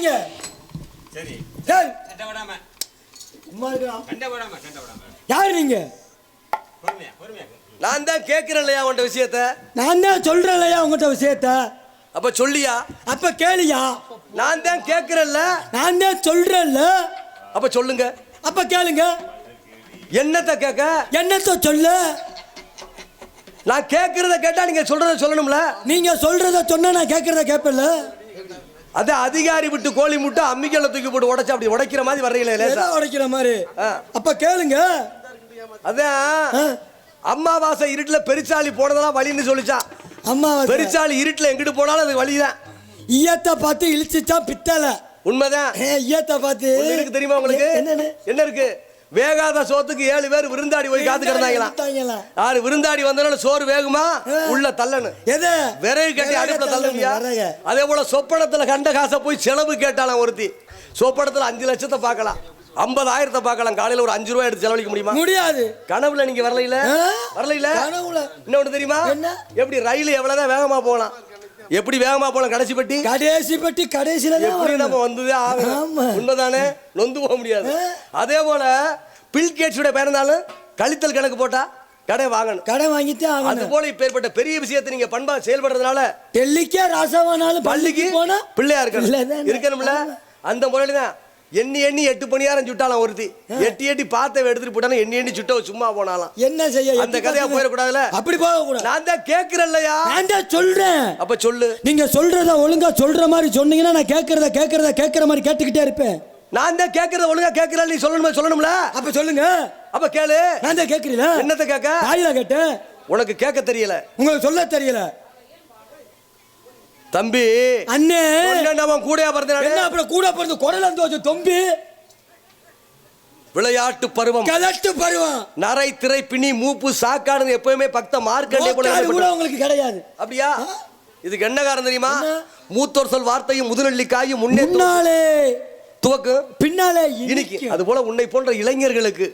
நீங்க? சரி சரி சண்டை போடாம சும்மா இருக்கலாம். சண்டை போடாம சண்டை போடாம யார் நீங்க? பொறுமையா பொறுமையா நான் தான் கேட்கிறேன் இல்லையா உன்ட விஷயத்த? நான் தான் சொல்றேன் இல்லையா உங்ககிட்ட விஷயத்த? அப்ப சொல்லியா? அப்ப கேளியா? நான் தான் கேட்கிறேன்ல. நான் தான் சொல்றேன்ல. அப்ப சொல்லுங்க. அப்ப கேளுங்க. என்னத்த கேட்க? என்னத்த சொல்லு? நான் கேட்கறத கேட்டா நீங்க சொல்றத சொல்லணும்ல. நீங்க சொல்றத சொன்னா நான் கேட்கறத கேட்பேன்ல. அது அதிகாரி விட்டு கோழி முட்டை அம்மிக்கல்ல தூக்கி போட்டு உடைச்சு அப்படி உடைக்கிற மாதிரி வர்றீங்களே லேசா உடைக்கிற மாதிரி. அப்ப கேளுங்க. அதான் அம்மாவாசை இருட்டுல பெருச்சாளி போனதெல்லாம் வலின்னு சொல்லிச்சான். அம்மாவாசை பெருச்சாளி இருட்டுல எங்கிட்டு போனாலும் அது வலிதான். ஈயத்தை பார்த்து இழிச்சுச்சா பித்தளை. உண்மைதான். ஈயத்தை பார்த்து இருக்கு தெரியுமா உங்களுக்கு? என்ன இருக்கு? வேகாத சோத்துக்கு 7 பேர் விருந்தாடி போய் காத்து கிடந்தாங்களாம். யாரு விருந்தாடி வந்தனால சோறு வேகுமா உள்ள தள்ளனு விறகு கட்டி அடுப்புல தள்ளுவியா? அதே போல சொப்பனத்துல கண்ட காசை போய் செலவு கேட்டாலாம் ஒருத்தி. சொப்பனத்துல 5 லட்சத்தை பார்க்கலாம், 50,000 பார்க்கலாம். காலையில ஒரு 5 ரூபாய் எடுத்து செலவழிக்க முடியுமா? முடியாது. கனவுல நீங்க வரல இன்னொன்னு தெரியுமா? எப்படி ரயில் எவ்வளவுதான் வேகமா போகலாம், எப்படி வேகமா போலாம். கடைசி பெட்டி கடைசியில எப்படி நம்ம வந்ததே ஆகும். உண்மைதானே? நொந்து போக முடியாது. அதே போல பில் கேட்ஸோட பிறந்தாலும் கழித்தல் கணக்கு போட்டா கடை வாங்கணும், கடை வாங்கிட்டு ஆகணும். அது போல இப்ப ஏற்பட்ட பெரிய விஷயத்தை நீங்க பண்பா செயல்படுறதுனால டெல்லிக்கே ராசாவானாலும் பள்ளிக்கு போனா பிள்ளையா இருக்கணும்ல. அந்த முறையில தான் எண்ணி 8 பணியாரம் சுட்டாலாம் ஒருத்தி. எட்டி பார்த்த எடுத்துட்டு போட்டாலும் எண்ணி சுட்ட சும்மா போனாலாம். என்ன செய்ய? அந்த கதையா போயிடக்கூடாதுல. அப்படி போக கூடாது. நான் தான் கேட்கிறேன் இல்லையா? நான் தான் சொல்றேன். அப்ப சொல்லு. நீங்க சொல்றத ஒழுங்கா சொல்ற மாதிரி சொன்னீங்கன்னா நான் கேட்கறத மாதிரி கேட்டுக்கிட்டே இருப்பேன். நான் தான் கேட்கறத ஒழுங்கா கேட்கிறேன் நீ சொல்லணும்ல. அப்ப சொல்லுங்க. அப்ப கேளு. நான் தான் கேட்கிறீல. என்னத்த கேட்க? வாயில கேட்டேன். உனக்கு கேட்க தெரியல, உங்களுக்கு சொல்ல தெரியல. தம்பி அண்ணே அவன் கூட பிறந்து குரல் வந்து தம்பி. விளையாட்டு பருவம், கலட்டு பருவம், நரை திரை பிணி மூப்பு சாக்காடு எப்பவுமே பக்த மார்க்கண்டே போல உங்களுக்கு கிடையாது. அப்படியா? இதுக்கு என்ன காரணம் தெரியுமா? மூத்தோர் சொல் வார்த்தையும் முதுநெல்லிக்காயும் முன்னாலே துவக்கு பின்னாலே இனிக்கு. அது போல உன்னை போன்ற இளைஞர்களுக்கு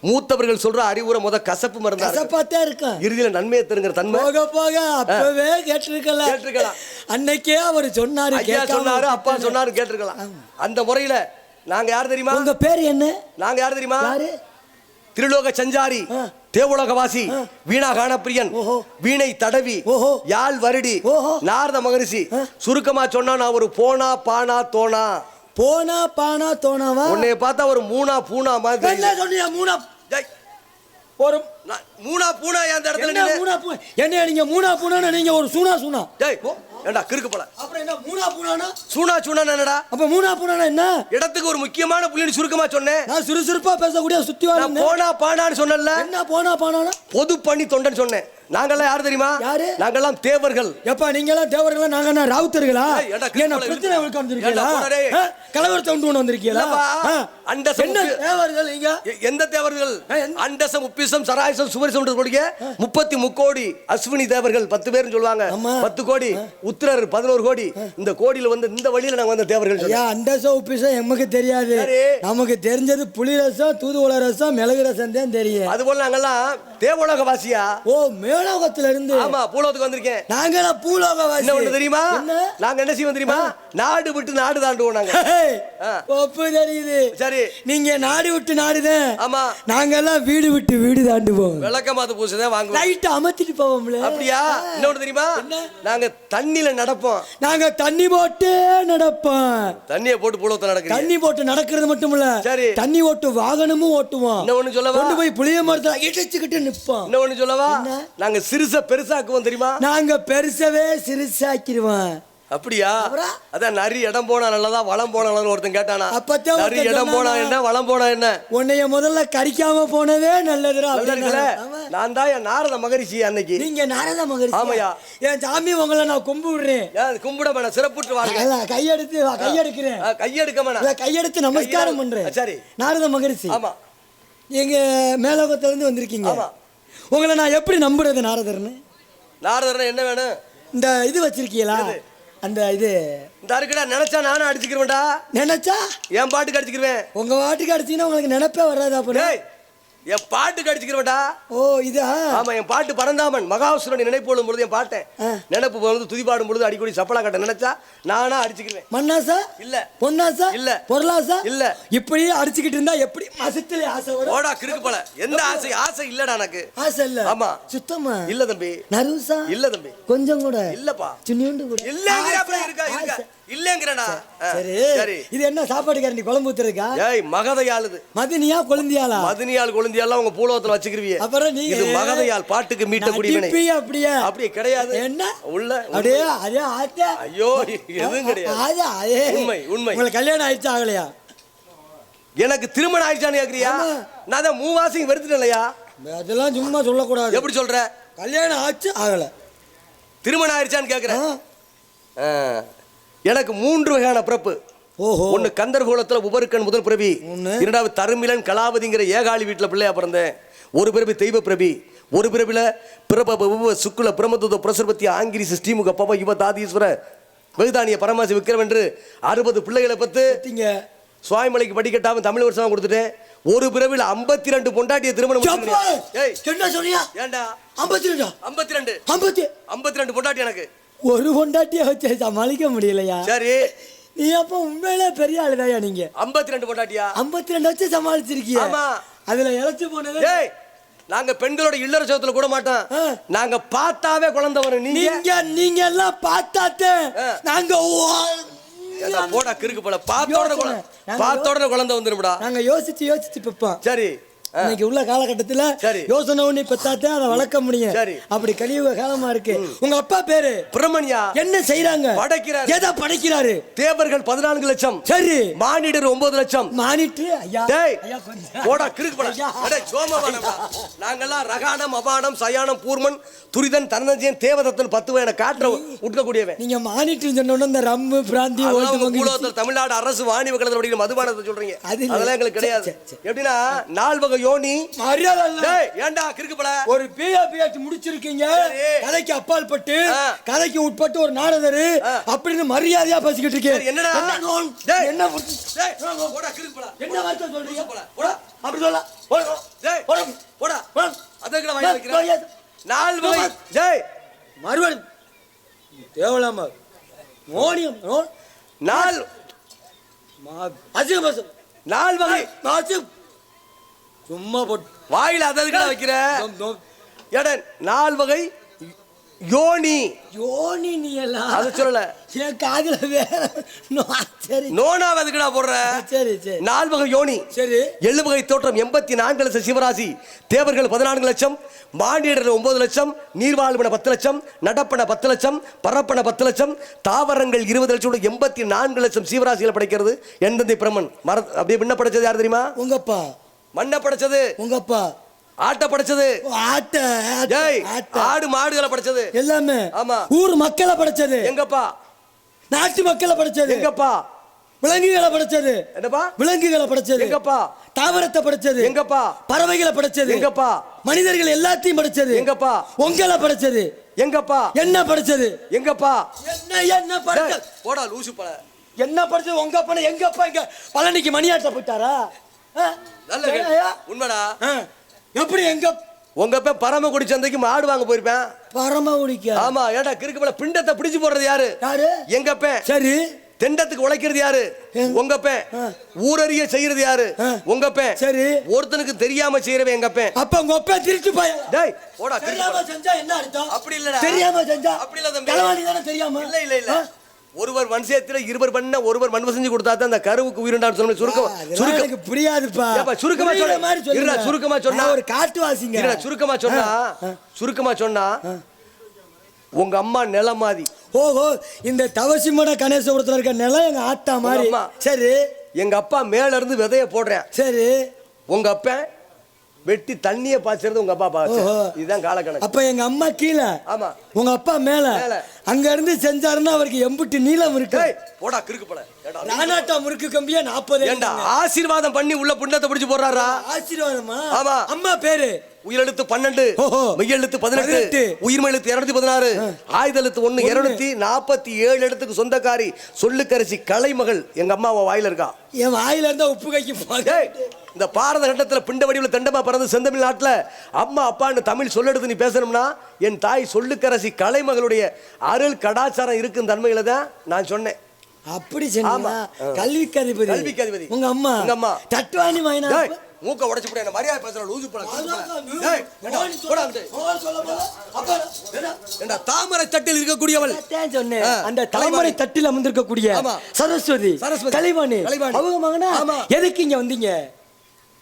மூத்தவர்கள் சொல்ற அறிவுரை முத கசப்பு மருந்தா இருக்கு. இறுதியில நன்மையை தருங்கிற தன்மை போக அப்பவே கேட்டிருக்கலாம். அன்னைக்கே அவர் சொன்னாரு, அப்பா சொன்னாரு, கேட்டிருக்கலாம். அந்த முறையில நாங்க யார் தெரியுமா? உங்க பேர் என்ன? நாங்க யார் தெரியுமா? திருலோக சஞ்சாரி, தேவுலகவாசி, வீணா காணப்பிரியன், வீணை தடவி, யாழ் வருடி, நாரத மகரிஷி. சுருக்கமா சொன்னா நான் ஒரு போனா பானா தோனா. போனா பானா தோனாவா? உன்னை பார்த்தா ஒரு மூணா பூனா மாதிரி. என்ன சொன்னீங்க? மூணா ஒரு மூணா பூனா அந்த இடத்துல என்ன நீங்க மூணா பூனா நீங்க ஒரு சூனா டேய் ஏண்டா கிறுக்கு போல. அப்புறம் என்ன மூணா பூனானா? சூனா என்னடா? அப்ப மூணா பூனானா என்ன? இடத்துக்கு ஒரு முக்கியமான புள்ளின்னு சுருக்கமா சொன்னேன். நான் சுறுசுறுப்பா பேசக்கூடிய சுத்திவான. நான் போனா பானான்னு சொன்னேன்ல. என்ன போனா பானானா? பொது பண்ணி தொண்டன் சொன்னேன். நாங்கெல்லாம் யார் தெரியுமா? யாரு? நாங்கெல்லாம் தேவர்கள். எப்பா நீங்க எல்லாம் தேவர்களா? நாங்க என்ன ராவுத்தர்களா? என்ன பிரச்சனை உங்களுக்கு வந்திருக்கீங்களா? கலவரத்தை உண்டு வந்திருக்கீங்களா? அண்டசம் என்ன தேவர்கள் நீங்க? எந்த தேவர்கள்? அண்டசம் உப்பிசம் சராயசம் சுவரிசம் சொல்றீங்க. 33 கோடி அஸ்வினி தேவர்கள் 10 பேர்னு சொல்வாங்க. 10 கோடி உத்திரர் 11 கோடி. இந்த கோடியில வந்து இந்த வழியில நாங்க வந்த தேவர்கள். ஐயா அண்டசம் உப்பிசம் நமக்கு தெரியாது. நமக்கு தெரிஞ்சது புளி ரசம், தூதுவளை ரசம், மிளகு ரசம் தான் தெரியும். அது போல நாங்கெல்லாம் தேவலோக வாசியா. ஓ மேலோகத்துல இருந்து. ஆமா பூலோகத்துக்கு வந்திருக்கேன். நாங்க பூலோகவாசி. என்ன ஒண்ணு தெரியுமா? நாங்க என்ன செய்வோம் தெரியுமா? நாடு விட்டு நாடு தாண்டுவோம் நாங்க. ஒப்பு தெரியுது. சரி நீங்க நாடு விட்டு நாடுதான். ஆமா நாங்க எல்லாம் வீடு விட்டு வீடு தாண்டுவோம். விளக்கமாத்து பூசதான் வாங்குவோம். லைட் அமர்த்திட்டு போவோம்ல. அப்படியா? என்ன ஒண்ணு தெரியுமா? நாங்க தண்ணில நடப்போம். நாங்க தண்ணி போட்டு நடப்போம். தண்ணியை போட்டு பூலோகத்துல நடக்கிறோம். தண்ணி போட்டு நடக்கிறது மட்டும் இல்ல, சரி தண்ணி ஓட்டு வாகனமும் ஓட்டுவோம். என்ன ஒண்ணு சொல்லவா? கொண்டு போய் புளிய மரத்துல இடிச்சுக்கிட்டு நிப்போம். என்ன ஒண்ணு சொல்லவா? நாங்க சிறுச பெருசாக்குவோம் தெரியுமா? நாங்க பெருசவே சிறுசாக்கிடுவோம். அப்படியா? அதான் நிறைய இடம் போனா நல்லதா வளம் போனா நல்லது ஒருத்தன் கேட்டானா? நிறைய இடம் போனா என்ன வளம் போனா என்ன? உன்னைய முதல்ல கடிக்காம போனவே நல்லதுடா. நான் தான் என் நாரத மகரிஷி. அன்னைக்கு நீங்க நாரத மகரிஷி? ஆமையா. என் சாமி உங்களை நான் கும்பிடுறேன். கும்பிட வேணாம், சிறப்புட்டு வாங்க. கையெடுத்து கையெடுக்கிறேன். கையெடுக்க வேணாம், கையெடுத்து நமஸ்காரம் பண்றேன். சரி நாரத மகரிஷி. ஆமா எங்க மேலோகத்துல இருந்து வந்திருக்கீங்க. உங்களை நான் எப்படி நம்புறது நாரதர்னு? நாரதர்னா என்ன வேணும்? இந்த இது வச்சிருக்கீங்களா? அந்த இது இந்த இருக்குடா. நினைச்சா நானும் அடிச்சுக்கிறேன்டா. நினைச்சா என் பாட்டுக்கு அடிச்சுக்கிறேன். உங்க பாட்டுக்கு அடிச்சீங்கன்னா உங்களுக்கு நினைப்பே வராது. அப்ப என் பாட்டுக்கு அடிச்சுக்கிறவடா. ஓ இதா? ஆமா, என் பாட்டு பரந்தாமன் மகாசுரனை நினைப்போடும் பொழுது என் பாட்டேன் நினைப்பு பொழுது துதிபாடும் பொழுது அடிக்கடி சப்பலா கட்ட நினைச்சா நானா அடிச்சுக்கிறேன். மண்ணாசா இல்ல, பொன்னாசா இல்ல, பொருளாசா இல்ல. இப்படியே அடிச்சுக்கிட்டு இருந்தா எப்படி மசத்துல ஆசை வரும்? ஓடா கிறுக்கு போல. எந்த ஆசை? ஆசை இல்லடா எனக்கு. ஆசை இல்ல? ஆமா. சுத்தமா இல்ல தம்பி. நர்வஸா? இல்ல தம்பி. கொஞ்சம் கூட இல்லப்பா. சின்னியோண்டு கூட இல்லங்கறப்ப இருக்கா இருக்கா இல்லங்கறடா. சரி சரி. இது என்ன சாப்பாடு கரண்டி குழம்பு ஊத்துறதுக்கா? ஏய் மகதையாளுது. மதினியா கொழுந்தியாளா? மதினியாள் கொழுந்தியாள் உங்க பூலோகத்துல வச்சுக்கிருவீங்க. அப்புறம் நீ இது மகதையாள் பாட்டுக்கு மீட்ட குடிமனே. அப்படியே அப்படியே கிடையாது. என்ன உள்ள அப்படியே அதே ஆத்தா. ஐயோ எதுவும் கிடையாது. அதே உண்மை உண்மை. உங்களுக்கு கல்யாணம் ஆயிடுச்சா ஆகலையா? எனக்கு திருமணம் ஆயிடுச்சான்னு கேக்குறியா? நான் தான் மூவாசிங்க வெறுத்துட்டேன்லையா. அதெல்லாம் சும்மா சொல்லக்கூடாது. எப்படி சொல்ற? கல்யாணம் ஆச்சு ஆகல திருமணம் ஆயிடுச்சான்னு கேக்குறேன். எனக்கு 3 வகையான பிறப்பு. ஓஹோ. ஒன்னு கந்தர்கோலத்துல உபருக்கன் முதல் பிறவி, இரண்டாவது தருமிலன் கலாவதிங்கிற ஏகாளி வீட்டுல பிள்ளையா பிறந்தேன். ஒரு பிறவி தெய்வ பிறவி, ஒரு பிறவில பிரப சுக்குல பிரமத்துவ பிரசுரபத்தி ஆங்கிரி ஸ்ரீமுக பவ யுவ தாதீஸ்வர வெகுதானிய பரமாசி விக்ரம் என்று 60 பிள்ளைகளை பத்து சுவாமிமலைக்கு படிக்கட்டாம தமிழ் வருஷமா கொடுத்துட்டேன். ஒரு பிறவில 52 பொண்டாட்டிய திருமணம். என்ன சொன்னியா? ஏண்டா 52? 52 பொண்டாட்டி எனக்கு. ஒரு பொண்டாட்டிய வச்சு சமாளிக்க முடியலையா? சரி, நீ அப்ப உண்மையிலே பெரிய ஆளுதாயா? நீங்க 52 பொண்டாட்டியா? 52 வச்சு சமாளிச்சிருக்கீங்க. ஆமா. அதுல இழைச்சு போனது. ஏய், நாங்க பெண்களோட இல்லற சோத்துல கூட மாட்டோம். நாங்க பார்த்தாவே குழந்தை வரும். நீங்க எல்லாம் பார்த்தாத்தே நாங்க போடா கிறுக்கு போல. பார்த்தோட குழந்தை வந்துரும்டா. நாங்க யோசிச்சு பெப்போம். சரி, இன்னைக்கு உள்ள காலகட்டத்துல யோசனை ஒண்ணு பெத்தாத்தே அதை வளர்க்க முடியும். அப்படி கலியுக காலமா இருக்கு. உங்க அப்பா பேரு பிரமணியா. என்ன செய்யறாங்க? படைக்கிறார். எதை படைக்கிறாரு? தேவர்கள் 14 லட்சம். சரி. மானிடர் 9 லட்சம். மானிட்டர் ஐயா. டேய் போடா கிறுக்கு போடா. அடே சோமவானடா. நாங்கெல்லாம் ரகானம் அபானம் சயானம் பூர்மன் துரிதன் தனஞ்சயன் தேவதத்தன் 10 வயன காற்ற உட்க கூடியவன். நீங்க மானிட்டர் சொன்னோன இந்த ரம்மு பிராந்தி ஓட்டு மூலத்துல தமிழ்நாடு அரசு வாணிப கழகத்துல படிக்கிற மதுபானத்தை சொல்றீங்க. அதெல்லாம் எங்களுக்கு கிடையாது. எப்படின்னா 4 வகை யோனி. மரியாதை இல்ல. டேய் ஏண்டா கிறுக்கு போல. ஒரு பிஎச் முடிச்சிருக்கீங்க. கதைக்கு அப்பால் பட்டு கதைக்கு உட்பட்டு ஒரு நாரதர் அப்படின்னு மரியாதையா பேசிக்கிட்டு இருக்கீங்க. என்னடா டேய் என்ன டேய் போடா கிறுக்கு போல. என்ன வார்த்தை சொல்றீங்க? போடா அப்படி சொல்ல. டேய் போடா அதங்கட வாய் வைக்கிறேன். 4 வகை. டேய் மறுபடி தேவலாமா மோனியம் 4 அஜிபஸ் 4 வகை. நாச்சு சும்மா போட்டு வாயில அதற்கட வைக்கிற. எட 4 வகை யோனி. யோனி நீ எல்லாம் அத சொல்லல. ஏன் காதுல வேற சரி நோனா அதுக்கடா போடுற. சரி சரி 4 வகை யோனி. சரி 7 வகை தோற்றம் 84 லட்சம் சிவராசி. தேவர்கள் 14 லட்சம். மானிடர்கள் 9 லட்சம். நீர்வாழ்வன 10 லட்சம். நடப்பன 10 லட்சம். பரப்பன 10 லட்சம். தாவரங்கள் 20 லட்சம். 84 லட்சம் சீவராசிகளை படைக்கிறது எந்தந்தை பிரமன். அப்படியே பின்ன படைச்சது யார் தெரியுமா? உங்கப்பா. மண்ண படைச்சது உங்கப்பா. ஆட்ட படைச்சது ஆட்ட. ஆடு மாடுகளை படைச்சது எல்லாமே. ஆமா. ஊர் மக்களை படைச்சது எங்கப்பா. நாட்டு மக்களை படைச்சது எங்கப்பா. விலங்குகளை படைச்சது என்னப்பா. விலங்குகளை படைச்சது எங்கப்பா. தாவரத்தை படைச்சது எங்கப்பா. பறவைகளை படைச்சது எங்கப்பா. மனிதர்கள் எல்லாத்தையும் படைச்சது எங்கப்பா. உங்களை படைச்சது எங்கப்பா. என்ன படைச்சது எங்கப்பா. என்ன படைச்சது போடா லூசு பல. என்ன படைச்சது உங்க அப்பா. எங்கப்பா இங்க பழனிக்கு மணியாட்ட போயிட்டாரா? உண்மைடா. எப்படி எங்க உங்க அப்பா பரமக்குடி சந்தைக்கு மாடு வாங்க போயிருப்பேன். பரமக்குடிக்கு? ஆமா. ஏடா கிறுக்கு போல. பிண்டத்தை பிடிச்சு போடுறது யாரு? எங்க அப்பா. சரி. தெண்டத்துக்கு உழைக்கிறது யாரு? உங்க அப்பா. ஊரறிய செய்யறது யாரு? உங்க அப்பா. சரி. ஒருத்தனுக்கு தெரியாம செய்யறவன் எங்க அப்பா. அப்ப உங்க அப்பா திருட்டு போய். டேய் போடா. தெரியாம செஞ்சா என்ன அர்த்தம்? அப்படி இல்லடா. தெரியாம செஞ்சா அப்படி இல்ல தம்பி. கலவாணி தான தெரியாம. இல்ல இல்ல இல்ல. ஒருவர் வன்சியத்துல 2 பண்ண ஒருவர் மண் செஞ்சு கொடுத்தா தான் அந்த கருவுக்கு உயிரிண்டான்னு சொன்ன. சுருக்கம் புரியாதுப்பா. சுருக்கமா சொல்ல. சுருக்கமா சொன்னா ஒரு காட்டுவாசிங்க. சுருக்கமா சொன்னா உங்க அம்மா நிலமாதி. ஓஹோ. இந்த தவசிமட கணேசபுரத்துல இருக்க நிலம் எங்க ஆத்தா மாதிரி. சரி. எங்க அப்பா மேல இருந்து விதைய போடுறேன். சரி. உங்க அப்பா வெட்டி தண்ணிய பாய்ச்சறது உங்க அப்பா பாய்ச்ச. இதுதான் காலக்கணக்கு. அப்ப எங்க அம்மா கீழே. ஆமா. உங்க அப்பா மேல. அங்க இருந்து செஞ்சாருன்னா அவருக்கு எம்புட்டு நீளம் இருக்கு. போடா கிறுக்கு போல. நானாட்டா முறுக்கு கம்பியா 40. ஏண்டா ஆசீர்வாதம் பண்ணி உள்ள புண்ணத்தை பிடிச்சு போடுறாரா? ஆசீர்வாதமா? ஆமா. அம்மா பேரு உயிரெழுத்து 12, மெய்யெழுத்து 18, உயிர்மெழுத்து 216, ஆயுதெழுத்து 1 247 எழுத்துக்கு சொந்தக்காரி சொல்லுக்கரிசி கலைமகள் எங்க அம்மா வாயில இருக்கா. என் வாயில இருந்தா உப்பு கைக்கு. இந்த பாரத கண்டத்துல பிண்ட வடிவில் தண்டமா பிறந்து செந்தமிழ் நாட்டுல அம்மா அப்பான்னு தமிழ் சொல்லெடுத்து நீ பேசணும்னா என் தாய் சொல்லுக்கரசி கலைமகளுடைய அருள் கடாச்சாரம் இருக்கும் தன்மையில தான் நான் சொன்னேன். அப்படி சொன்னா கல்விக்கு அதிபதி உங்க அம்மா தட்டுவாணி மைனா மூக்க உடைச்சு போட மரியாதை பேசுற லூசு தாமரை தட்டில் இருக்கக்கூடியவள் சொன்னேன். அந்த தாமரை தட்டில் அமர்ந்திருக்கக்கூடிய சரஸ்வதி கலைவாணி அவங்க மகனா எதுக்கு இங்க வந்தீங்க?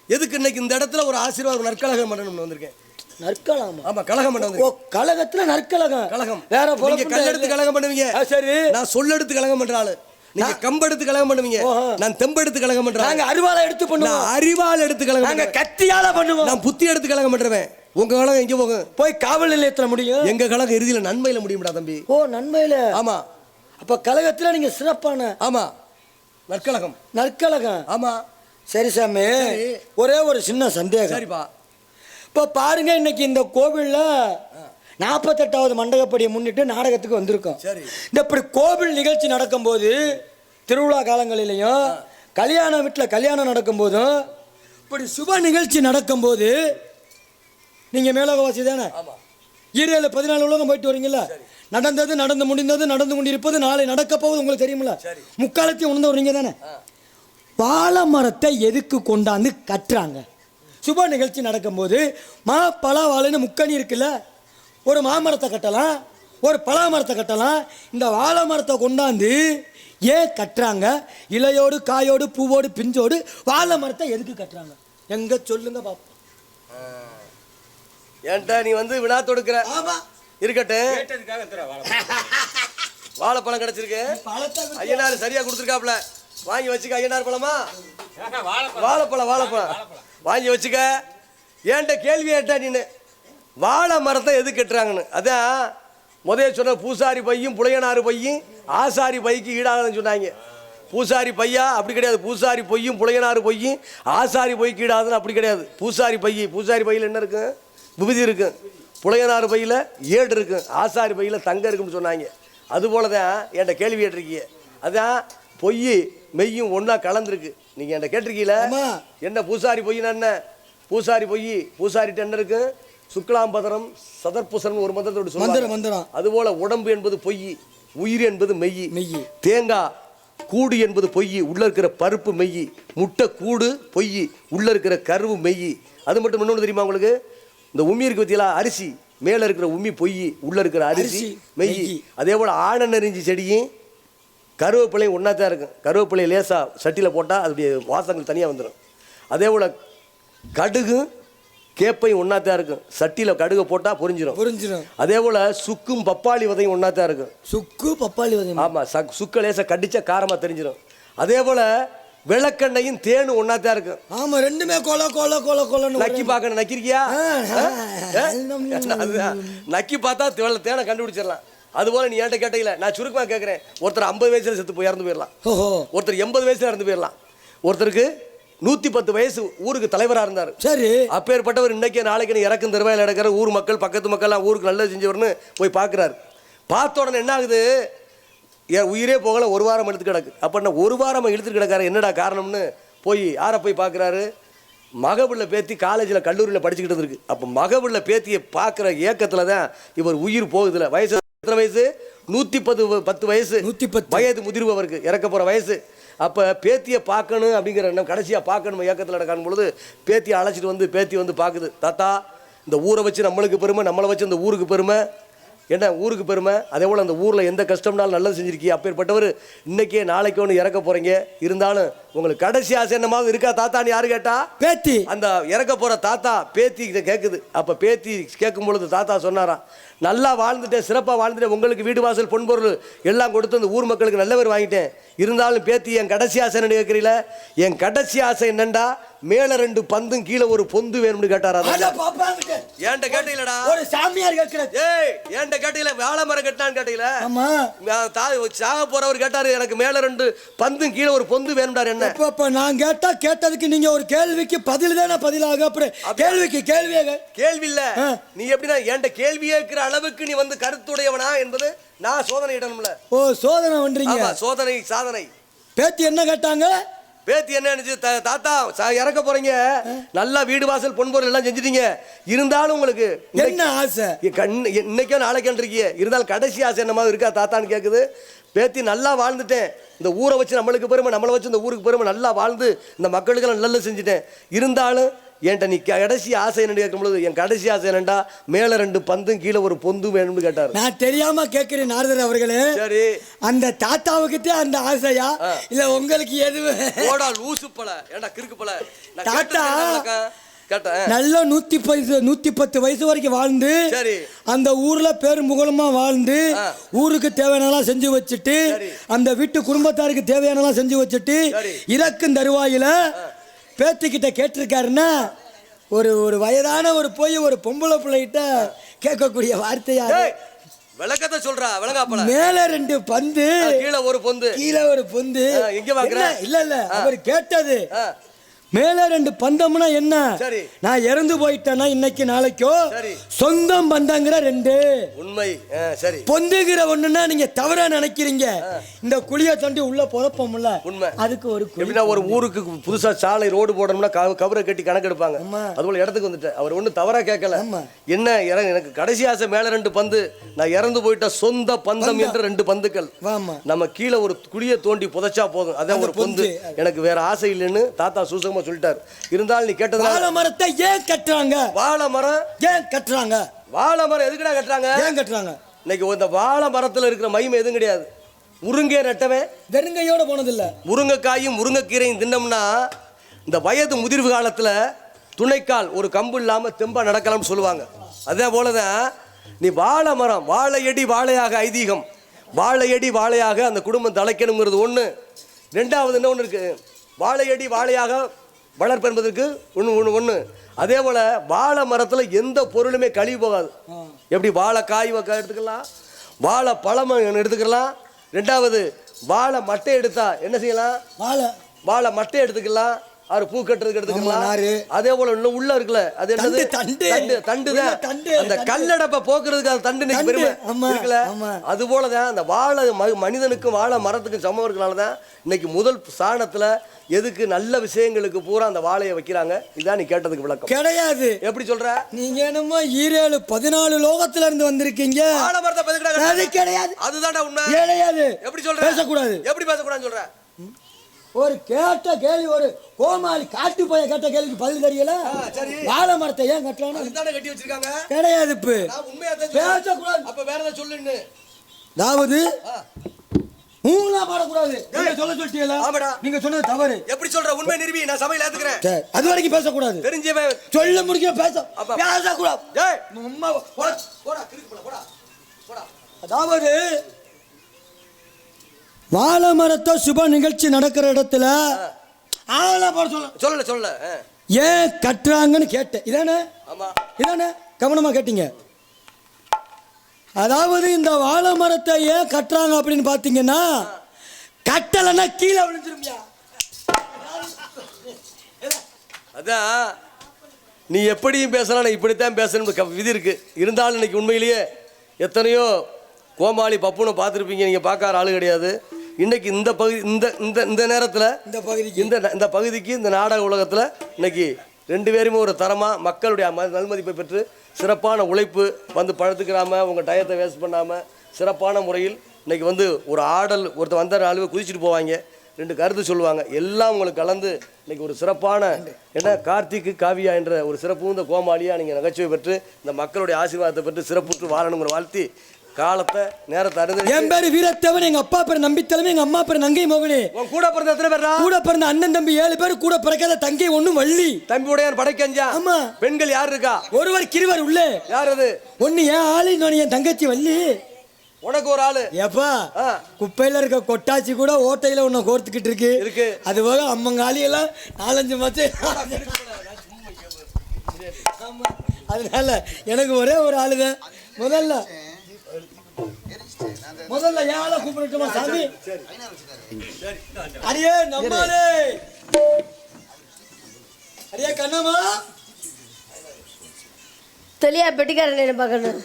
எதுக்கு இன்னைக்கு இந்த இடத்துல ஒரு ஆசீர்வாதம் நற்கழகம் பண்ணணும்னு வந்திருக்கேன். நற்கழகம்? ஆமா, கழகம் பண்ண வந்து. கழகத்துல நற்கழகம்? கழகம் வேற போல கல்லெடுத்து கழகம் பண்ணுவீங்க. சரி, நான் சொல்லெடுத்து கழகம் பண்ற ஆளு. நீங்க கம்பெடுத்து கழகம் பண்ணுவீங்க, நான் தெம்பெடுத்து கழகம் பண்றேன். நாங்க அரிவாளை எடுத்து பண்ணுவோம். அரிவாள் எடுத்து கழகம், நாங்க கத்தியால பண்ணுவோம். நான் புத்தி எடுத்து கழகம் பண்றேன். உங்க கழகம் எங்க போகும்? போய் காவல் நிலையத்துல முடியும். எங்க கழகம் இறுதியில நன்மையில முடியும்டா தம்பி. ஓ, நன்மையில? ஆமா. அப்ப கழகத்துல நீங்க சிறப்பான. ஆமா, நற்கழகம். நற்கழகம்? ஆமா. சரி சாமி, ஒரே ஒரு சின்ன சந்தேகம். சரிப்பா. இப்ப பாருங்க, இன்னைக்கு இந்த கோவில்ல 48வது மண்டகப்படியை முன்னிட்டு நாடகத்துக்கு வந்திருக்கோம். இந்த இப்படி கோவில் நிகழ்ச்சி நடக்கும்போது, திருவிழா காலங்களிலையும் கல்யாண வீட்டில் கல்யாணம் நடக்கும் போதும், இப்படி சுப நிகழ்ச்சி நடக்கும்போது நீங்க மேலோகவாசி தானே? ஈரேழு 14 உலகம் போயிட்டு வரீங்களா? நடந்தது நடந்து முடிந்தது நடந்து கொண்டிருப்பது நாளை நடக்க போகுது உங்களுக்கு தெரியுமில்ல? முக்காலத்தையும் உணர்ந்து வரீங்க தானே? வாழை மரத்தை எதுக்கு கொண்டாந்து கட்டுறாங்க? சுப நிகழ்ச்சி நடக்கும்போது மா பலா வாழைன்னு முக்கணி இருக்குல்ல, ஒரு மாமரத்தை கட்டலாம், ஒரு பலா மரத்தை கட்டலாம். இந்த வாழை மரத்தை கொண்டாந்து ஏன் கட்டுறாங்க? இலையோடு காயோடு பூவோடு பிஞ்சோடு வாழை மரத்தை எதுக்கு கட்டுறாங்க? எங்க சொல்லுங்க பாப்போம். ஏன்டா நீ வந்து விழா தொடுக்கிற? ஆமா, இருக்கட்டும். வாழைப்பழம் கிடைச்சிருக்கு, ஐயனார் சரியா கொடுத்துருக்காப்ல, வாங்கி வச்சுக்க. ஐயனார் பழமா? வாழைப்பழம். வாழைப்பழம் வாங்கி வச்சுக்க. ஏன்ட்ட கேள்வி ஏட்டா நீனு? வாழை மரத்தை எது கட்டுறாங்கன்னு. அதான் முதல்ல சொன்ன பூசாரி பையும் புளையனாறு பையும் ஆசாரி பைக்கு ஈடாகுதுன்னு சொன்னாங்க. பூசாரி பையா அப்படி கிடையாது. பூசாரி பொய்யும் புளையனாறு பொய்யும் ஆசாரி பொய்க்கு ஈடாகுதுன்னு அப்படி கிடையாது. பூசாரி பையில் என்ன இருக்கு? விபூதி இருக்கு. புளையனாறு பையில் ஏடு இருக்கு. ஆசாரி பையில் தங்கம் இருக்குன்னு சொன்னாங்க. அதுபோல தான் என்கிட்ட கேள்வி கேட்டிருக்கீங்க. அதான் பொய் மெய்யும் ஒன்றா கலந்துருக்கு. நீங்கள் என்கிட்ட கேட்டிருக்கீங்கள, என்ன பூசாரி பொய்னா என்ன? பூசாரி பொய், பூசாரிட்ட என்ன இருக்கு? சுக்லாம்பதரம் சதர்புசன் ஒரு மந்திரத்தோடு சொல்லுவாங்க. அதுபோல உடம்பு என்பது பொய், உயிர் என்பது மெய். தேங்காய் கூடு என்பது பொய், உள்ள இருக்கிற பருப்பு மெய். முட்டை கூடு பொய், உள்ள இருக்கிற கருவு மெய். அது மட்டும் இன்னொன்று தெரியுமா உங்களுக்கு? இந்த உம்மி இருக்கு பத்தியா, அரிசி மேல இருக்கிற உம்மி பொய், உள்ள இருக்கிற அரிசி மெய். அதே போல ஆன நெறிஞ்சி செடியும் கருவேப்பிலையும் ஒன்றா தான் இருக்கும். கருவேப்பிலையை லேசாக சட்டியில் போட்டால் அதோடைய வாசங்கள் தனியாக வந்துடும். அதே போல் கடுகும் கேப்பையும் ஒன்றா தான் இருக்கும். சட்டியில் கடுகை போட்டால் பொரிஞ்சிடும். அதே போல் சுக்கும் பப்பாளி விதையும் ஒன்றா தான் இருக்கும். சுக்கு பப்பாளி விதை? ஆமாம், சுக்க லேசாக கடிச்சா காரமாக தெரிஞ்சிடும். அதே போல் விளக்கெண்ணையும் தேனும் ஒன்றா தான் இருக்கும். ஆமாம், ரெண்டுமே கொல நக்கி பார்க்கணும். நக்கிருக்கியா? நக்கி பார்த்தா தேனை கண்டுபிடிச்சிடலாம். அதுபோல நீ என்கிட்ட கேட்டீங்கள, நான் சுருக்கமாக கேட்குறேன். ஒருத்தர் 50 வயசுல செத்து போய் இறந்து போயிடலாம். ஒருத்தர் 80 வயசுல இறந்து போயிடலாம். ஒருத்தருக்கு 110 வயசு ஊருக்கு தலைவராக இருந்தார். சரி, அப்பேற்பட்டவர் இன்னைக்கு நாளைக்கு இறக்கும் தருவாயில் நடக்கிற ஊர் மக்கள் பக்கத்து மக்கள்லாம் ஊருக்கு நல்லது செஞ்சவர்னு போய் பார்க்குறாரு. பார்த்த உடனே என்ன ஆகுது? என் உயிரே போகல, ஒரு வாரம் எடுத்து கிடக்கு. அப்போ என்ன ஒரு வாரம் இழுத்துட்டு கிடக்காரு, என்னடா காரணம்னு போய் யாரை போய் பார்க்குறாரு? மகவுள்ள பேத்தி காலேஜில் கல்லூரியில் படிச்சுக்கிட்டு இருக்கு. அப்போ மகவுள்ள பேத்தியை பார்க்குற ஏக்கத்தில் தான் இவர் உயிர் போகுதுல. வயசு எத்தனை வயசு? 110 வயசு. 110 வயது முதிர்பவருக்கு இறக்க போகிற வயசு. அப்போ பேத்தியை பார்க்கணும் அப்படிங்கிற எண்ணம், கடைசியாக பார்க்கணும் இயக்கத்தில் நடக்கும் பொழுது பேத்தியை அழைச்சிட்டு வந்து பேத்தி வந்து பார்க்குது. தாத்தா, இந்த ஊரை வச்சு நம்மளுக்கு பெருமை, நம்மளை வச்சு இந்த ஊருக்கு பெருமை, என்ன ஊருக்கு பெருமை. அதே போல் அந்த ஊரில் எந்த கஷ்டம்னாலும் நல்லது செஞ்சிருக்கீங்க. அப்பேற்பட்டவர் இன்னைக்கே நாளைக்கு ஒன்று இறக்க போகிறீங்க. இருந்தாலும் உங்களுக்கு கடைசி ஆசை என்னமாவது இருக்கா தாத்தான்னு யாரு கேட்டா? பேத்தி. அந்த இறக்க போகிற தாத்தா பேத்தி கேட்குது. அப்போ பேத்தி கேட்கும் பொழுது தாத்தா சொன்னாராம், நல்லா வாழ்ந்துட்டேன், சிறப்பாக வாழ்ந்துட்டேன், உங்களுக்கு வீடு வாசல் பொன்பொருள் எல்லாம் கொடுத்து அந்த ஊர் மக்களுக்கு நல்ல பேர் வாங்கிட்டேன். இருந்தாலும் பேத்தி, என் கடைசி ஆசை என்னன்னு கேட்குறீங்கள? என் கடைசி ஆசை என்னண்டா, மேல 2 பந்தும் கீழே ஒரு பொந்து வேணும்னு கேட்டாரா? ஏன்ட்ட கேட்டீங்களா? ஒரு சாமியார் கேட்கிறது. ஏய், ஏன்ட்ட கேட்டீங்களா? வாழை மரம் கட்டினான்னு கேட்டீங்களா? ஆமா. சாக போறவர் கேட்டாரு, எனக்கு மேல 2 பந்தும் கீழே ஒரு பொந்து வேணும்டாரு. என்ன நான் கேட்டா கேட்டதுக்கு நீங்க ஒரு கேள்விக்கு பதில் தானே பதிலாக? அப்படி கேள்விக்கு கேள்வியாக கேள்வி இல்ல. நீ எப்படின்னா என்கிட்ட கேள்வி கேட்கிற அளவுக்கு நீ வந்து கருத்துடையவனா என்பது நான் சோதனை இடணும்ல. ஓ, சோதனை பண்றீங்க? சோதனை சாதனை. பேத்தி என்ன கேட்டாங்க? பேத்தி என்ன நினைச்சு தாத்தா இறக்க போறீங்க, நல்லா வீடு வாசல் பொன்பொருள் எல்லாம் செஞ்சுட்டீங்க, இருந்தாலும் உங்களுக்கு என்ன ஆசை? இன்னைக்கோ நாளைக்கு இருக்கீங்க, இருந்தாலும் கடைசி ஆசை என்ன மாதிரி இருக்கா தாத்தான்னு கேக்குது. பேத்தி நல்லா வாழ்ந்துட்டேன், இந்த ஊரை வச்சு நம்மளுக்கு பெருமை, நம்மளை வச்சு இந்த ஊருக்கு பெருமை, நல்லா வாழ்ந்து இந்த மக்களுக்கெல்லாம் நல்லது செஞ்சுட்டேன், இருந்தாலும் என்கிட்ட நீ கடைசி ஆசை என்னன்னு கேட்கும்போது என் கடைசி ஆசை என்னண்டா மேல 2 பந்தும் கீழே ஒரு பொந்தும் வேணும்னு கேட்டாரு. நான் தெரியாம கேட்கிறேன் நாரதர் அவர்களே. சரி, அந்த தாத்தாவுக்குத்தே அந்த ஆசையா இல்ல உங்களுக்கு எதுவு? போடா லூசு பல, ஏண்டா கிறுக்கு பல. தாத்தா நல்ல 110 வயசு வரைக்கும் வாழ்ந்து அந்த ஊர்ல பேரும் புகழுமா வாழ்ந்து ஊருக்கு தேவையானலாம் செஞ்சு வச்சுட்டு அந்த வீட்டு குடும்பத்தாருக்கு தேவையானலாம் செஞ்சு வச்சுட்டு இறக்கும் தருவாயில பேத்திக்கிட்ட கேட்டிருக்காருன்னா ஒரு வயதான போய் ஒரு பொம்பளை பிள்ளைகிட்ட கேட்கக்கூடிய வார்த்தையா விளக்கத்தை சொல்றா? விளங்காப்பல. மேல 2 பந்து கீழே ஒரு பொந்து, கீழே ஒரு பொந்து. எங்க பாக்குற? இல்ல அவர் கேட்டது மேல 2 பந்தம்னா என்ன? நான் இறந்து போயிட்டேன்னா இன்னைக்கு நாளைக்கோ சொந்தம் பந்தங்கிற 2 உண்மை. சரி, பொந்துகிற ஒண்ணுன்னா நீங்க தவறா நினைக்கிறீங்க. இந்த குழிய தண்டி உள்ள புறப்போம்ல, உண்மை. அதுக்கு எப்படின்னா ஒரு ஊருக்கு புதுசா சாலை ரோடு போடணும்னா கவரை கட்டி கணக்கு எடுப்பாங்க. அதுபோல இடத்துக்கு வந்துட்டேன். அவர் ஒண்ணு தவறா கேட்கல. என்ன எனக்கு கடைசி ஆசை மேல 2 பந்து, நான் இறந்து போயிட்ட சொந்த பந்தம் என்று 2 பந்துக்கள். நம்ம கீழே ஒரு குழிய தோண்டி புதைச்சா போதும், அதான் ஒரு பொந்து. எனக்கு வேற ஆசை இல்லைன்னு தாத்தா சூசகமா சொல்லிட்டார். இருந்தாலும் நீ கேட்டது வாழை மரத்தை ஏன் கட்டுறாங்க? வாழை மரம் ஏன் கட்டுறாங்க? வாழை மரம் எதுக்குடா கட்டுறாங்க? ஏன் கட்டுறாங்க? இன்னைக்கு இந்த வாழை மரத்துல இருக்கிற மகிமை எதுவும் கிடையாது. முருங்கை நட்டவன் வெறுங்கையோட போனதில்ல. முருங்கைக்காயும் முருங்கைக்கீரையும் தின்னம்னா இந்த வயது முதிர்வு காலத்துல துணைக்கால் ஒரு கம்பு இல்லாம தெம்பா நடக்கலாம்னு சொல்லுவாங்க. அதே போலதான் நீ வாழை மரம், வாழையடி வாழையாக ஐதீகம், வாழையடி வாழையாக அந்த குடும்பம் தலைக்கணுங்கிறது ஒண்ணு. 2வது என்ன ஒண்ணு இருக்கு, வாழையடி வாழையாக வளர்ப்பு என்பதற்கு ஒன்று. அதே போல வாழை மரத்துல எந்த பொருளுமே கழிவு போகாது. எப்படி வாழைக்காய் எடுத்துக்கலாம், வாழை பழம் எடுத்துக்கலாம். 2வது வாழை மட்டை எடுத்தா என்ன செய்யலாம்? வாழை மட்டை எடுத்துக்கலாம், அது பூ கட்டுறதுக்கு எடுத்துக்கலாம். அதே போல இன்னும் உள்ள இருக்குல்ல, அது என்னது? தண்டு தான். அந்த கல்லடப்பை போக்குறதுக்கு அது தண்டு பெருமை இருக்குல்ல. அது போலதான் அந்த வாழை மனிதனுக்கும் வாழை மரத்துக்கும் சமம் இருக்கனாலதான் இன்னைக்கு முதல் சாணத்துல எதுக்கு நல்ல விஷயங்களுக்கு பூரா அந்த வாழையை வைக்கிறாங்க. இதான் நீ கேட்டதுக்கு விளக்கம் கிடையாது. எப்படி சொல்ற? நீங்க என்னமோ 14 லோகத்துல இருந்து வந்திருக்கீங்க. வாழை மரத்தை அது கிடையாது. அதுதான்டா உண்மை. கிடையாது. எப்படி சொல்ற? பேசக்கூடாது. எப்படி பேசக்கூடாதுன்னு சொல்ற? ஒரு கேட்ட கேள்வி, ஒரு கோமாளி காட்டு போய கேட்ட கேள்விக்கு பதில் தெரியல. வாழை மரத்தை ஏன் கட்டுறாங்க? அதுதானே கட்டி வச்சிருக்காங்க. கிடையாது. இப்ப பேசக்கூடாது. அப்ப வேற ஏதாவது சொல்லுன்னு. அதாவது மூணா பாடக்கூடாது. நீங்க சொல்லிட்டீங்களா? நீங்க சொன்னது தவறு. எப்படி சொல்ற? உண்மை நிரூபி, நான் சபையில ஏத்துக்கிறேன். அது வரைக்கும் பேசக்கூடாது. தெரிஞ்சவன் சொல்ல முடிக்க பேசக்கூடாது. டேய் அம்மா போடா கிறுக்கு போடா. அதாவது வாழை மரத்தை சுப நிகழ்ச்சி நடக்கிற இடத்துல சொல்ல ஏன் கட்டுறாங்கன்னு கேட்டேன். இதானே? இதானே கவனமா கேட்டீங்க. அதாவது இந்த வாழை மரத்தை ஏன் கட்டுறாங்க அப்படின்னு பாத்தீங்கன்னா, கட்டலைன்னா கீழே விழுந்துருமியா. அதான் நீ எப்படியும் பேசலாம், நான் இப்படித்தான் பேசணும் விதி இருக்கு. இருந்தாலும் இன்னைக்கு உண்மையிலேயே எத்தனையோ கோமாளி பப்புனை பார்த்துருப்பீங்க, நீங்கள் பார்க்காத ஆளு கிடையாது. இன்னைக்கு இந்த பகுதி இந்த நேரத்தில் இந்த பகுதிக்கு இந்த நாடக உலகத்தில் இன்னைக்கு 2 பேருமே ஒரு தரமாக மக்களுடைய நல்மதிப்பை பெற்று சிறப்பான உழைப்பு வந்து படுத்துக்கிறாமல் உங்கள் டயத்தை வேஸ்ட் பண்ணாமல் சிறப்பான முறையில் இன்னைக்கு வந்து ஒரு ஆடல் ஒருத்தர் வந்த ஆளுவை குதிச்சுட்டு போவாங்க, 2 கருத்து சொல்லுவாங்க, எல்லாம் உங்களுக்கு கலந்து இன்னைக்கு ஒரு சிறப்பான என்ன கார்த்திக்கு காவியா என்ற ஒரு சிறப்பு இந்த கோமாளியாக நீங்கள் நகைச்சுவை பெற்று இந்த மக்களுடைய ஆசீர்வாதத்தை பெற்று சிறப்புற்று வாழணுங்கிற வாழ்த்தி காலத்தை நேரத்தை அறிந்து. என் பேரு வீரத்தேவன், எங்க அப்பா பேர் நம்பித்தலைமை, எங்க அம்மா பேர் நங்கை மோகினி. உன் கூட பிறந்த எத்தனை பேரா? கூட பிறந்த அண்ணன் தம்பி 7 பேர், கூட பிறக்காத தங்கை 1 வள்ளி. தம்பி உடையார் படைக்கஞ்சா. ஆமா. பெண்கள் யார் இருக்கா? ஒருவர் கிருவர் உள்ளே. யார் அது? 1 என் ஆளு, இன்னொன்னு என் தங்கச்சி வள்ளி. உனக்கு ஒரு ஆளு. ஏப்பா குப்பையில இருக்க கொட்டாச்சி கூட ஓட்டையில ஒன்னு கோர்த்துக்கிட்டு இருக்கு. அது போக அம்மங்காலி எல்லாம் 4-5 மாசம். அதனால எனக்கு ஒரே ஒரு ஆளுதான். முதல்ல யாழ கூப்பிடட்டுமா சாமி? அரியே நம்மாலே, அரியே கண்ணம்மா, தொலியா பெட்டிக்காரன் பார்க்கணும்.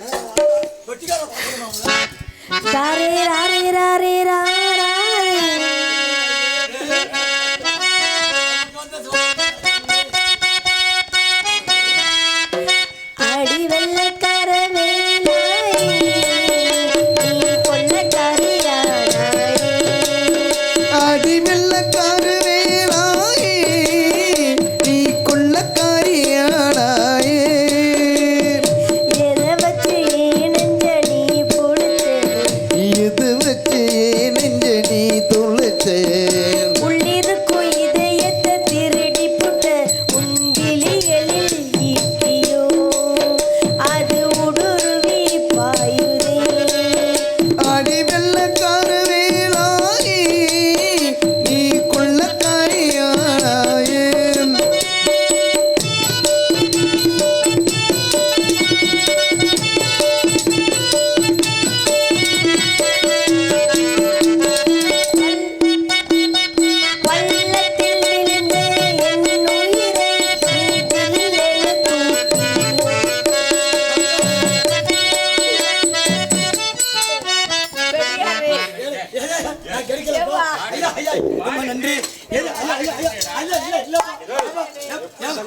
ஐயா, ஐயா, ஐயா, இல்ல, இல்லப்பா. ஏப்பா,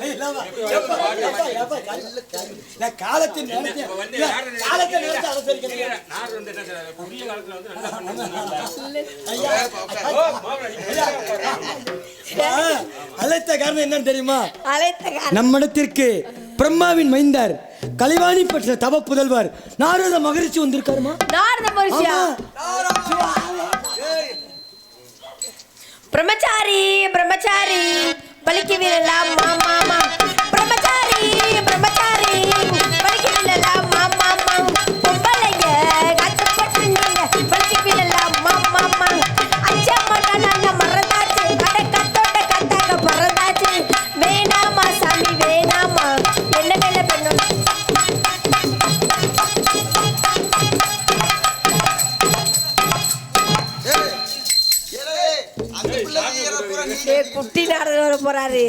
இல்லப்பா. ஏப்பா, நான் காலத்தின் நேரத்தை இல்ல, காலத்தின் நேரத்தை அனுசரிக்கிறேன். நாடு வந்து என்ன செய்யறது? புதிய காலத்துல வந்து நல்லா அழைத்த காரணம் என்னன்னு தெரியுமா? அழைத்த காரணம் நம்மிடத்திற்கு பிரம்மாவின் மைந்தர் கலைவாணி பெற்ற தவ புதல்வர் நாரத மகரிஷி வந்திருக்காருமா? நாரத மகரிஷியா? பிரம்மச்சாரி பிரம்மச்சாரி பலிக்க வீரலாம் மாமா பிரம்மச்சாரி பிரம்மச்சாரி பலிக்க வீரலாம் மாமா பொம்பளைய கட்டுப்பட்டு நீங்க பலிக்க வீரலாம் மாமா அச்சம்மட்ட நல்ல மறந்தாச்சு அட கத்தோட்ட கத்தாக்க பறந்தாச்சு வேணாமா சாமி வேணாமா என்ன வேலை பண்ணும் குட்டி நாரதர் வர போறாரு.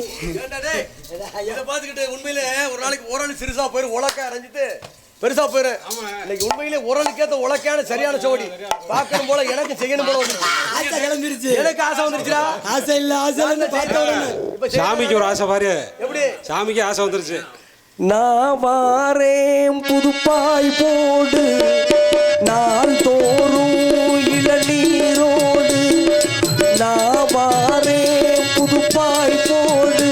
இதை பார்த்துக்கிட்டு உண்மையிலே ஒரு நாளைக்கு ஒரு ஆள் சிறுசா போயிரு உலக்க அரைஞ்சிட்டு பெருசா போயிரு. இன்னைக்கு உண்மையிலே ஒரு ஆளுக்கேத்த உலக்கான சரியான சோடி பார்க்கணும் போல எனக்கு செய்யணும் போல ஆசை கிளம்பிருச்சு. எனக்கு ஆசை வந்துருச்சா? ஆசை இல்ல, ஆசை இல்ல. இப்ப சாமிக்கு ஒரு ஆசை பாரு. எப்படி சாமிக்கு ஆசை வந்துருச்சு. நான் வாரேன் புதுப்பாய் போடு நாள் தோறும் இளநீரோடு நான் வாரேன் புதுப்பாய் போடு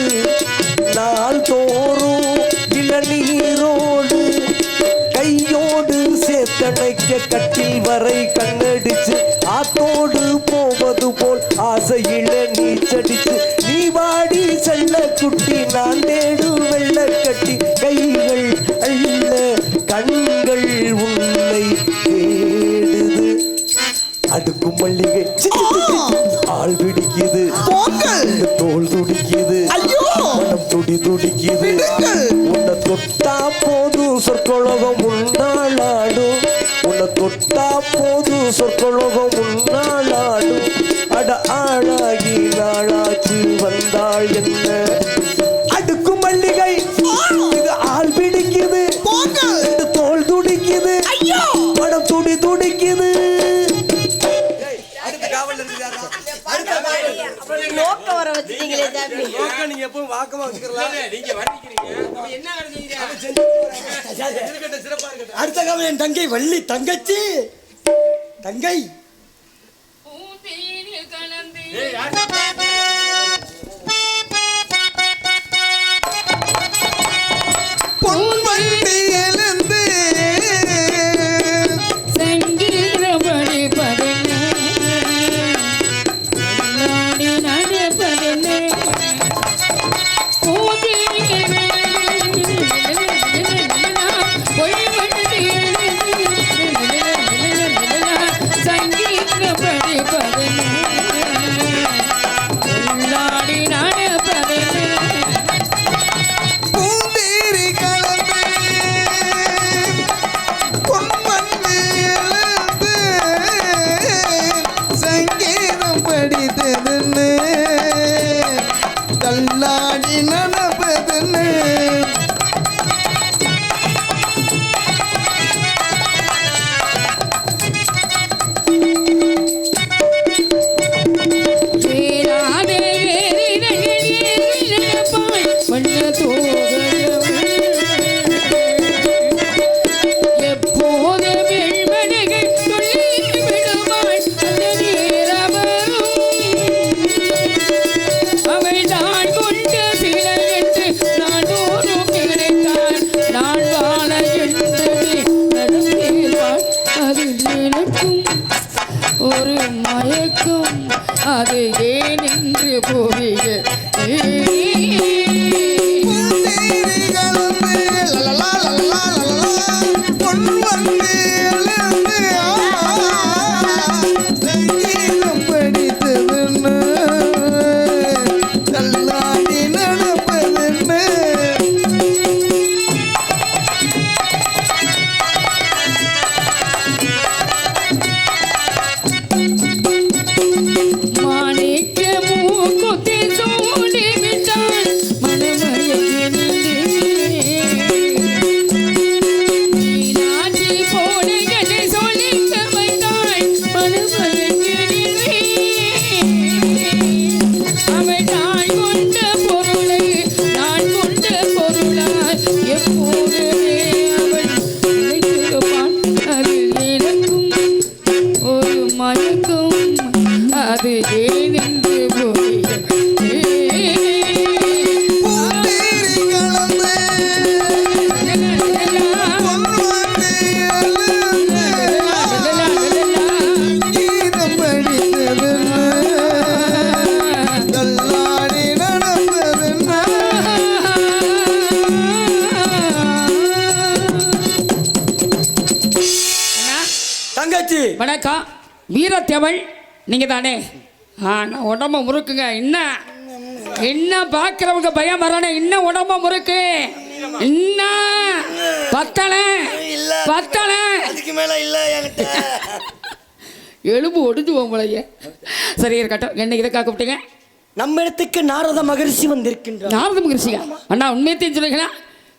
நாள் தோறும் இளநீரோடு கையோடு சேர்த்தணைக்க கட்டில் வரை கண்ணடிச்சு ஆத்தோடு போவது போல் ஆசையில நீச்சடிச்சு நீ வாடி செல்ல குட்டி நான் தேடும் வெள்ள கட்டி கைகள் அள்ள கண்கள் உன்னை தேடுது அடுக்கு மல்லிகை ஆள் பிடிக்குது தோல் துடிக்குது மனம் துடி துடிக்குது உன்னை தொட்டா போதும் சொற்கொலகம் முன்னாளாடும் உன்னை தொட்டா போதும் சொற்கொலகம் முன்னாளாடும் அட ஆளாகி நாளாச்சு வந்தாள் என்ன அடுக்கு மல்லிகை இது ஆள் பிடிக்குது தோல் துடிக்குது மனம் துடி துடிக்குது. நோக்க வர வச்சுட்டீங்களே சாமி. நீங்க எப்பவும் வாக்கமா வச்சுக்கலாம். நீங்க வர்ணிக்கிறீங்க. என்ன வர்ணிக்கிறீங்க? அடுத்த காலம் என் தங்கை வள்ளி தங்கச்சி தங்கை பொன்வண்டி எழுந்து சங்கீதபடி பதனே நாடி நடப்பதனே சங்கீதபடி பதனே நாடி நடப்பதனே பூந்தேரி கலந்து பொன்வண்டி எழுந்து சங்கீதம் படித்ததுன்னு தள்ளாடி நடப்பதுன்னு ஏராதே ஏரினகளே பாய் வண்ண தோகையவள் எப்போது வெண்மணிகள் துள்ளி விடுவாள் அந்த நேரவரும் அவள் தான் கொண்ட சிலவென்று நான் ஓரும் கிடைத்தாள் நான் வாழ என்பதை நடந்தேவாள் அதில் எனக்கும் ஒரு மயக்கம் அது ஏன் என்று புரிய பூந்தேரி கலந்து லலலா லலலா லலலா பொன்வண்டி எழுந்து சங்கீதம் படித்ததுன்னு தள்ளாடி நடப்பதுன்னு மாணிக்க மூக்குத்தி சோ அக்கா வீரத்தேவள் நீங்க தானே? நான் உடம்ப முறுக்குங்க. இன்னும் பார்க்குறவங்க பயம் வரணும். இன்னும் உடம்ப முறுக்கு. இன்னும் பத்தலை அதுக்கு மேல இல்ல என்கிட்ட. எலும்பு ஒடிஞ்சு போகலையே. சரி இருக்கட்டும். என்ன இதுக்காக கூப்பிட்டீங்க? நம்ம இடத்துக்கு நாரத மகரிஷி வந்திருக்கின்றார். நாரத மகிழ்ச்சியா? அண்ணா உண்மையத்தையும் சொல்லுங்களா?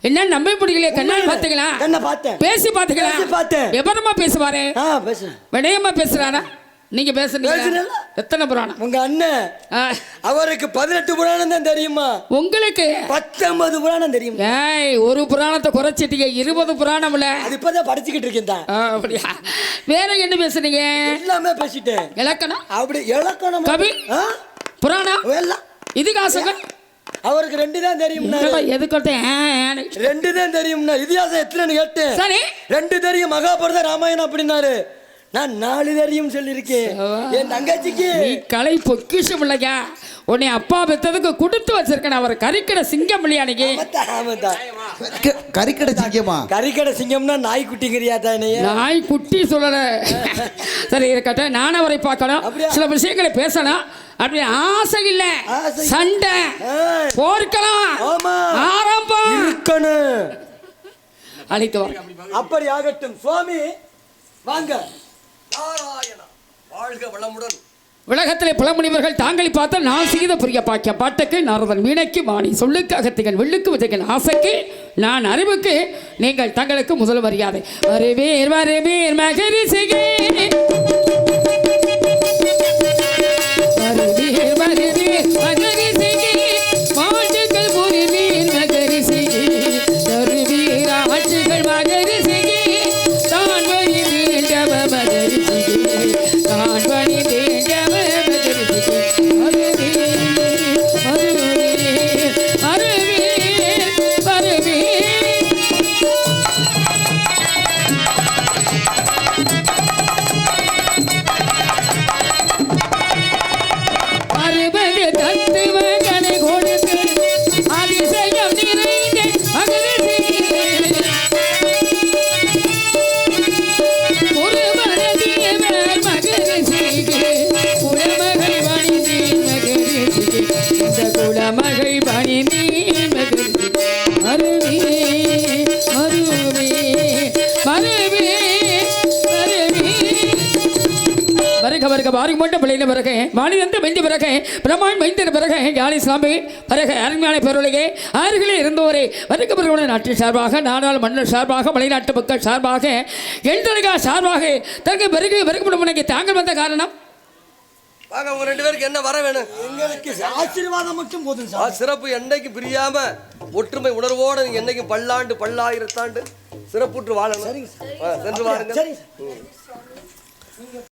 என்ன நம்ப முடியலையே? கண்ணால் பார்த்துங்களா? கண்ணை பார்த்தேன். பேசி பார்த்துங்களா? பேசி பார்த்தேன். விவரமா பேசுவாரு. பேசுறேன். விடயமா பேசுறாரா? நீங்க பேசுறீங்க. எத்தனை புராணம்? உங்க அண்ணன் அவருக்கு 18 புராணம் தான் தெரியுமா? உங்களுக்கு 19 புராணம் தெரியும். ஏய், ஒரு புராணத்தை குறைச்சிட்டீங்க. 20 புராணம் இல்ல. அது இப்பதான் படிச்சுக்கிட்டு இருக்கேன். அப்படியா? வேற என்ன பேசுறீங்க? எல்லாமே பேசிட்டேன். இலக்கணம் அப்படி இலக்கணம் கவி புராணம் எல்லாம் இதிகாசங்கள் அவருக்கு 2 தான் தெரியும். எதுக்கு 2 தான் தெரியும். இதிகாசம் எத்தனைன்னு கேட்டேன். சரி 2 தெரியும். மகாபாரத ராமாயணம் அப்படின்னாரு. நான் 4 தெரியும் சொல்லியிருக்கேன். என் தங்கச்சிக்கு நீ கலை பொக்கிஷம் இல்லையா? உன்னை அப்பா பெற்றதுக்கு கொடுத்து வச்சிருக்கேன். அவர் கறிக்கடை சிங்கம் இல்லையா? நீங்க கறிக்கடை சிங்கமா? கறிக்கடை சிங்கம்னா நாய் குட்டிங்கிறியா தானே? நாய் குட்டி சொல்லல. சரி இருக்கட்டும். நான் அவரை பார்க்கணும். சில விஷயங்களை பேசணும். அப்படி ஆசை இல்ல, சண்டை போர்க்கலாம் ஆரம்பம் இருக்கணும். அழைத்து வர. அப்படி ஆகட்டும் சுவாமி. வாங்க. நாராயணா வாழ்க வளமுடன். உலகத்திலே பல முனிவர்கள் தாங்களை பார்த்தால் நான் செய்த புரிய பாக்கிய பாட்டுக்கு நாரதன் வீணைக்கு வாணி சொல்லுக்கு அகத்திகன் வெள்ளுக்கு விதைகள் ஆசைக்கு நான் அறிவுக்கு நீங்கள் தங்களுக்கு முதல் மரியாதை. வருவீர் வருவீர் மகரிசிகே வருவீர் வருவீர் மகரிசிகே மாட்டுகள் புரிவீர் மகரிசிகே வருவீர் ஆட்சிகள் மகரிசிகே தான் வழி வேண்டவ மகரிசிகே தான் வழி வேண்டவ மகரிசிகே நாட்டின் சார்பாக நாடாள் மன்னர் சார்பாக மலைநாட்டு மக்கள் சார்பாக எந்தரகா சார்பாக தனக்கு பிறகு பிறகு தாங்கள் வந்த காரணம் வாங்க. உங்க 2 பேருக்கு என்ன வர வேணும்? எங்களுக்கு ஆசீர்வாதம் மட்டும் போதும். சிறப்பு என்னைக்கு பிரியாம ஒற்றுமை உணர்வோடு நீங்க என்னைக்கு பல்லாண்டு பல்லாயிரத்தாண்டு சிறப்புற்று வாழணும். சென்று வாருங்க.